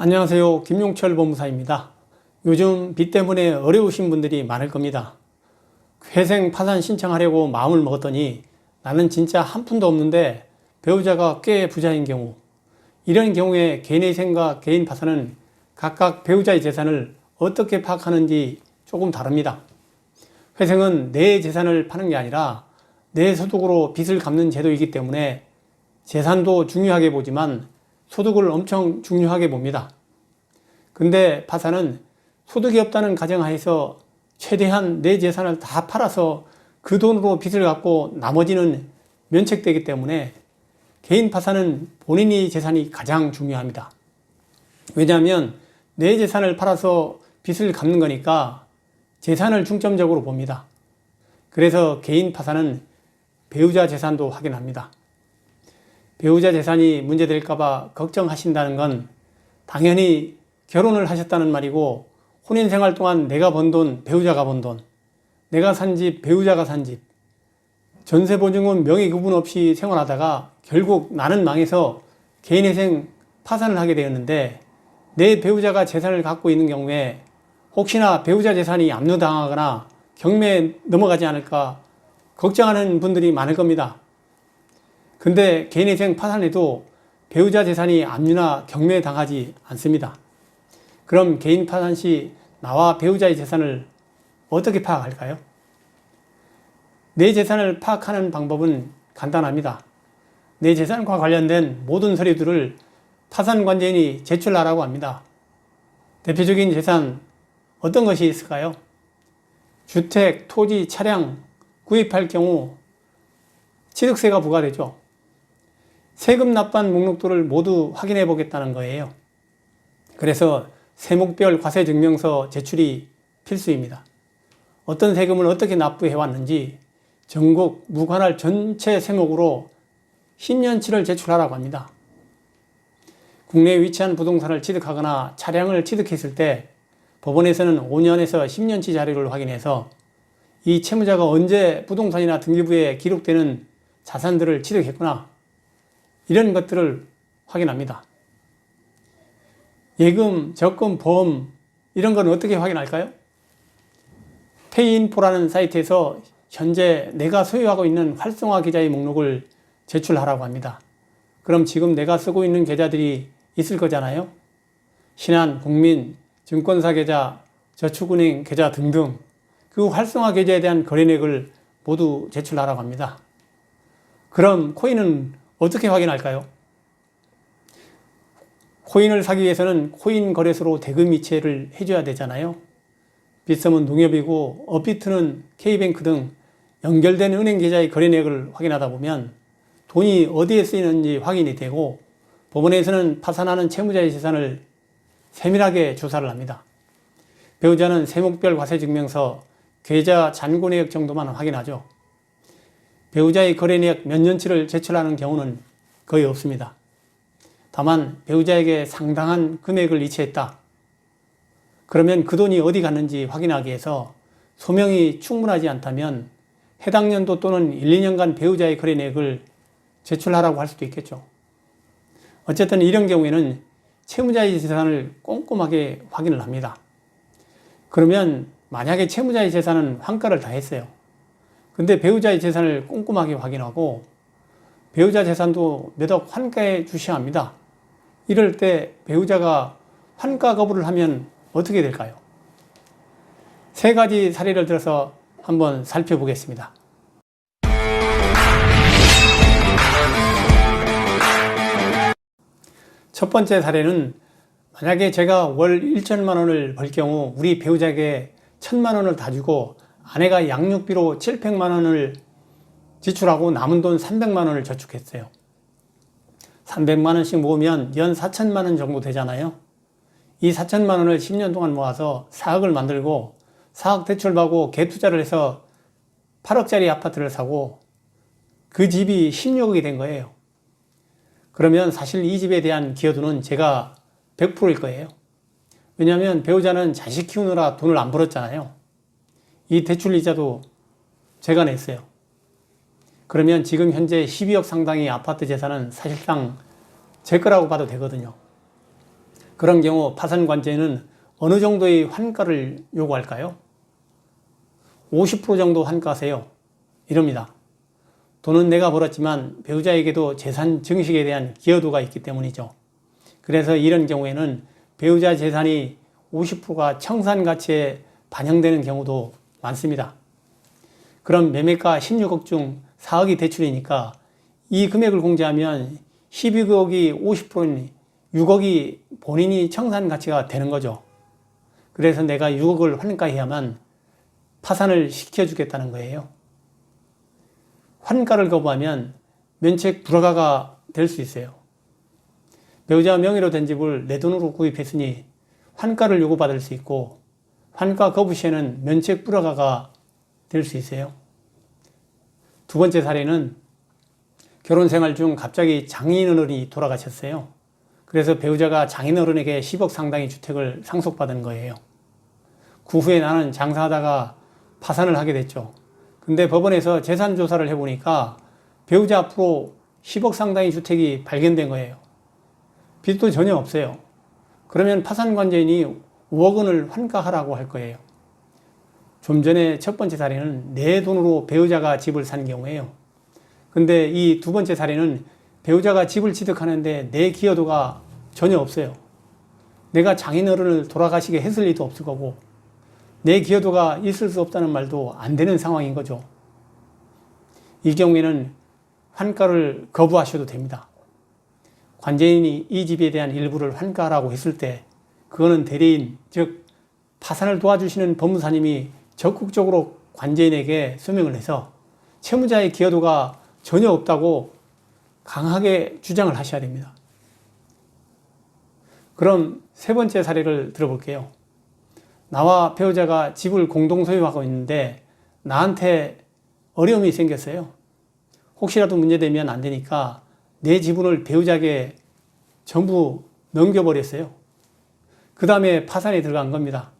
안녕하세요. 김용철 법무사입니다. 요즘 빚 때문에 어려우신 분들이 많을 겁니다. 회생 파산 신청하려고 마음을 먹었더니 나는 진짜 한 푼도 없는데 배우자가 꽤 부자인 경우, 이런 경우에 개인회생과 개인 파산은 각각 배우자의 재산을 어떻게 파악하는지 조금 다릅니다. 회생은 내 재산을 파는 게 아니라 내 소득으로 빚을 갚는 제도이기 때문에 재산도 중요하게 보지만 소득을 엄청 중요하게 봅니다. 근데 파산은 소득이 없다는 가정하에서 최대한 내 재산을 다 팔아서 그 돈으로 빚을 갚고 나머지는 면책되기 때문에 개인 파산은 본인의 재산이 가장 중요합니다. 왜냐하면 내 재산을 팔아서 빚을 갚는 거니까 재산을 중점적으로 봅니다. 그래서 개인 파산은 배우자 재산도 확인합니다. 배우자 재산이 문제될까봐 걱정하신다는 건 당연히 결혼을 하셨다는 말이고, 혼인 생활 동안 내가 번 돈, 배우자가 번 돈, 내가 산 집, 배우자가 산 집, 전세 보증금 명의 구분 없이 생활하다가 결국 나는 망해서 개인회생 파산을 하게 되었는데, 내 배우자가 재산을 갖고 있는 경우에 혹시나 배우자 재산이 압류당하거나 경매에 넘어가지 않을까 걱정하는 분들이 많을 겁니다. 근데 개인회생 파산에도 배우자 재산이 압류나 경매에 당하지 않습니다. 그럼 개인 파산 시 나와 배우자의 재산을 어떻게 파악할까요? 내 재산을 파악하는 방법은 간단합니다. 내 재산과 관련된 모든 서류들을 파산관계인이 제출하라고 합니다. 대표적인 재산 어떤 것이 있을까요? 주택, 토지, 차량 구입할 경우 취득세가 부과되죠. 세금 납부한 목록들을 모두 확인해 보겠다는 거예요. 그래서 세목별 과세증명서 제출이 필수입니다. 어떤 세금을 어떻게 납부해 왔는지 전국 무관할 전체 세목으로 10년치를 제출하라고 합니다. 국내에 위치한 부동산을 취득하거나 차량을 취득했을 때 법원에서는 5년에서 10년치 자료를 확인해서 이 채무자가 언제 부동산이나 등기부에 기록되는 자산들을 취득했구나, 이런 것들을 확인합니다. 예금, 적금, 보험 이런 건 어떻게 확인할까요? 페이인포라는 사이트에서 현재 내가 소유하고 있는 활성화 계좌의 목록을 제출하라고 합니다. 그럼 지금 내가 쓰고 있는 계좌들이 있을 거잖아요. 신한, 국민, 증권사 계좌, 저축은행 계좌 등등 그 활성화 계좌에 대한 거래액을 모두 제출하라고 합니다. 그럼 코인은 어떻게 확인할까요? 코인을 사기 위해서는 코인 거래소로 대금 이체를 해줘야 되잖아요. 빗썸은 농협이고 업비트는 K뱅크 등 연결된 은행 계좌의 거래액을 확인하다 보면 돈이 어디에 쓰이는지 확인이 되고, 법원에서는 파산하는 채무자의 재산을 세밀하게 조사를 합니다. 배우자는 세목별 과세증명서, 계좌 잔고 내역 정도만 확인하죠. 배우자의 거래액 몇 년치를 제출하는 경우는 거의 없습니다. 다만 배우자에게 상당한 금액을 이체했다. 그러면 그 돈이 어디 갔는지 확인하기 위해서 소명이 충분하지 않다면 해당 연도 또는 1, 2년간 배우자의 거래액을 제출하라고 할 수도 있겠죠. 어쨌든 이런 경우에는 채무자의 재산을 꼼꼼하게 확인을 합니다. 그러면 만약에 채무자의 재산은 환가를 다 했어요. 근데 배우자의 재산을 꼼꼼하게 확인하고 배우자 재산도 몇 억 환가해 주셔야 합니다. 이럴 때 배우자가 환가 거부를 하면 어떻게 될까요? 세 가지 사례를 들어서 한번 살펴보겠습니다. 첫 번째 사례는, 만약에 제가 월 1천만 원을 벌 경우 우리 배우자에게 1,000만 원을 다 주고 아내가 양육비로 700만 원을 지출하고 남은 돈 300만 원을 저축했어요. 300만 원씩 모으면 연 4천만 원 정도 되잖아요. 이 4천만 원을 10년 동안 모아서 4억을 만들고 4억 대출받고 갭투자를 해서 8억짜리 아파트를 사고 그 집이 16억이 된 거예요. 그러면 사실 이 집에 대한 기여도는 제가 100%일 거예요. 왜냐하면 배우자는 자식 키우느라 돈을 안 벌었잖아요. 이 대출 이자도 제가 냈어요. 그러면 지금 현재 12억 상당의 아파트 재산은 사실상 제 거라고 봐도 되거든요. 그런 경우 파산관제는 어느 정도의 환가를 요구할까요? 50% 정도 환가하세요. 이럽니다. 돈은 내가 벌었지만 배우자에게도 재산 증식에 대한 기여도가 있기 때문이죠. 그래서 이런 경우에는 배우자 재산이 50%가 청산 가치에 반영되는 경우도 많습니다. 그럼 매매가 16억 중 4억이 대출이니까 이 금액을 공제하면 12억이 50%니 6억이 본인이 청산 가치가 되는 거죠. 그래서 내가 6억을 환가해야만 파산을 시켜주겠다는 거예요. 환가를 거부하면 면책 불허가가 될 수 있어요. 배우자 명의로 된 집을 내 돈으로 구입했으니 환가를 요구받을 수 있고 환가 거부 시에는 면책 불허가가 될 수 있어요. 두 번째 사례는 결혼 생활 중 갑자기 장인어른이 돌아가셨어요. 그래서 배우자가 장인어른에게 10억 상당의 주택을 상속받은 거예요. 그 후에 나는 장사하다가 파산을 하게 됐죠. 근데 법원에서 재산 조사를 해보니까 배우자 앞으로 10억 상당의 주택이 발견된 거예요. 빚도 전혀 없어요. 그러면 파산관제인이 5억 원을 환가하라고 할 거예요. 좀 전에 첫 번째 사례는 내 돈으로 배우자가 집을 산 경우예요. 근데 이 두 번째 사례는 배우자가 집을 취득하는데 내 기여도가 전혀 없어요. 내가 장인어른을 돌아가시게 했을 리도 없을 거고 내 기여도가 있을 수 없다는 말도 안 되는 상황인 거죠. 이 경우에는 환가를 거부하셔도 됩니다. 관제인이 이 집에 대한 일부를 환가하라고 했을 때 그거는 대리인, 즉 파산을 도와주시는 법무사님이 적극적으로 관제인에게 소명을 해서 채무자의 기여도가 전혀 없다고 강하게 주장을 하셔야 됩니다. 그럼 세 번째 사례를 들어볼게요. 나와 배우자가 집을 공동 소유하고 있는데 나한테 어려움이 생겼어요. 혹시라도 문제되면 안 되니까 내 지분을 배우자에게 전부 넘겨버렸어요. 그 다음에 파산에 들어간 겁니다.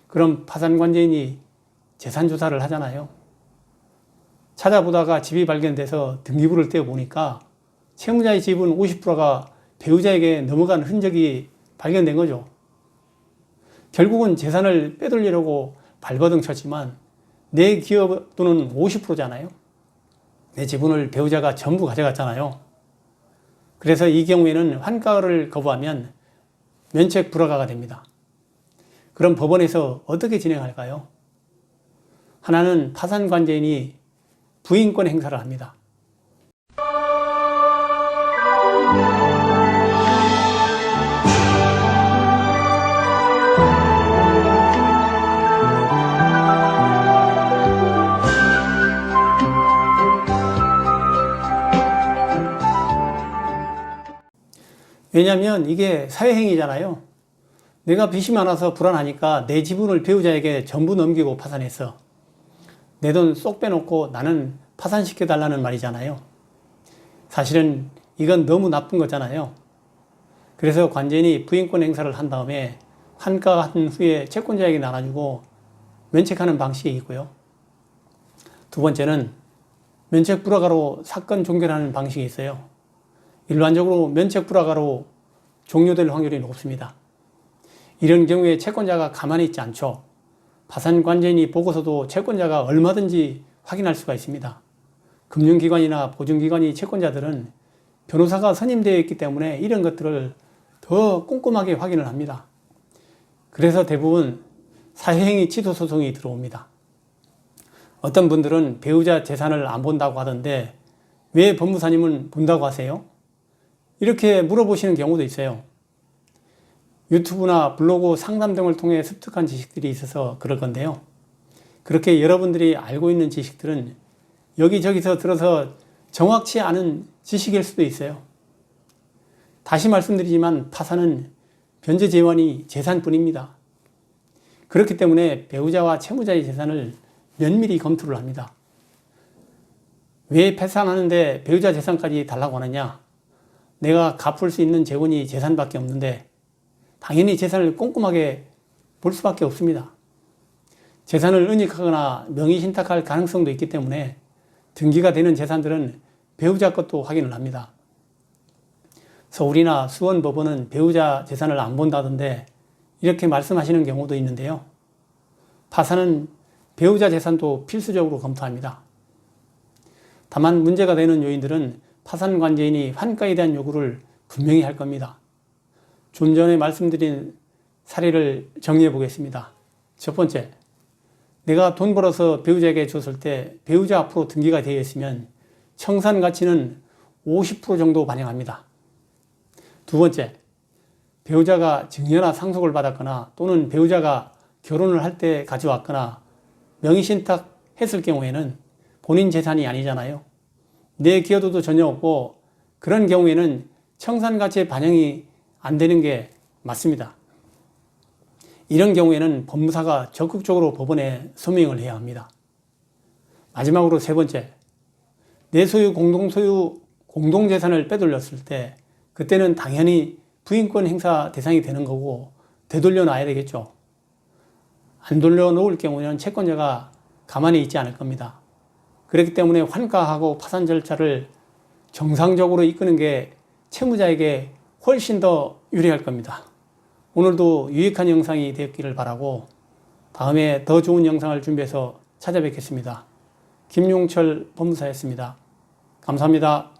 그럼 파산관제인이 재산조사를 하잖아요. 찾아보다가 집이 발견돼서 등기부를 떼어보니까 채무자의 지분 50%가 배우자에게 넘어간 흔적이 발견된 거죠. 결국은 재산을 빼돌리려고 발버둥 쳤지만 내 기여도는 50%잖아요. 내 지분을 배우자가 전부 가져갔잖아요. 그래서 이 경우에는 환가를 거부하면 면책 불허가가 됩니다. 그럼 법원에서 어떻게 진행할까요? 하나는 파산관제인이 부인권 행사를 합니다. 왜냐하면 이게 사회행위잖아요. 내가 빚이 많아서 불안하니까 내 지분을 배우자에게 전부 넘기고 파산했어. 내 돈 쏙 빼놓고 나는 파산시켜달라는 말이잖아요. 사실은 이건 너무 나쁜 거잖아요. 그래서 관제인이 부인권 행사를 한 다음에 환가한 후에 채권자에게 나눠주고 면책하는 방식이 있고요. 두 번째는 면책 불허가로 사건 종결하는 방식이 있어요. 일반적으로 면책 불허가로 종료될 확률이 높습니다. 이런 경우에 채권자가 가만히 있지 않죠. 파산관제인이 보고서도 채권자가 얼마든지 확인할 수가 있습니다. 금융기관이나 보증기관이 채권자들은 변호사가 선임되어 있기 때문에 이런 것들을 더 꼼꼼하게 확인을 합니다. 그래서 대부분 사회행위 취소소송이 들어옵니다. 어떤 분들은 배우자 재산을 안 본다고 하던데 왜 법무사님은 본다고 하세요? 이렇게 물어보시는 경우도 있어요. 유튜브나 블로그 상담 등을 통해 습득한 지식들이 있어서 그럴 건데요. 그렇게 여러분들이 알고 있는 지식들은 여기저기서 들어서 정확치 않은 지식일 수도 있어요. 다시 말씀드리지만 파산은 변제재원이 재산뿐입니다. 그렇기 때문에 배우자와 채무자의 재산을 면밀히 검토를 합니다. 왜 파산하는데 배우자 재산까지 달라고 하느냐? 내가 갚을 수 있는 재원이 재산밖에 없는데 당연히 재산을 꼼꼼하게 볼 수밖에 없습니다. 재산을 은닉하거나 명의신탁할 가능성도 있기 때문에 등기가 되는 재산들은 배우자 것도 확인을 합니다. 서울이나 수원 법원은 배우자 재산을 안 본다던데 이렇게 말씀하시는 경우도 있는데요. 파산은 배우자 재산도 필수적으로 검토합니다. 다만 문제가 되는 요인들은 파산 관계인이 환가에 대한 요구를 분명히 할 겁니다. 좀 전에 말씀드린 사례를 정리해 보겠습니다. 첫 번째, 내가 돈 벌어서 배우자에게 줬을 때 배우자 앞으로 등기가 되어 있으면 청산 가치는 50% 정도 반영합니다. 두 번째, 배우자가 증여나 상속을 받았거나 또는 배우자가 결혼을 할 때 가져왔거나 명의신탁 했을 경우에는 본인 재산이 아니잖아요. 내 기여도도 전혀 없고 그런 경우에는 청산가치에 반영이 안 되는 게 맞습니다. 이런 경우에는 법무사가 적극적으로 법원에 서명을 해야 합니다. 마지막으로 세 번째, 내 소유, 공동소유, 공동재산을 빼돌렸을 때 그때는 당연히 부인권 행사 대상이 되는 거고 되돌려 놔야 되겠죠. 안 돌려놓을 경우에는 채권자가 가만히 있지 않을 겁니다. 그렇기 때문에 환가하고 파산 절차를 정상적으로 이끄는 게 채무자에게 훨씬 더 유리할 겁니다. 오늘도 유익한 영상이 되었기를 바라고 다음에 더 좋은 영상을 준비해서 찾아뵙겠습니다. 김용철 법무사였습니다. 감사합니다.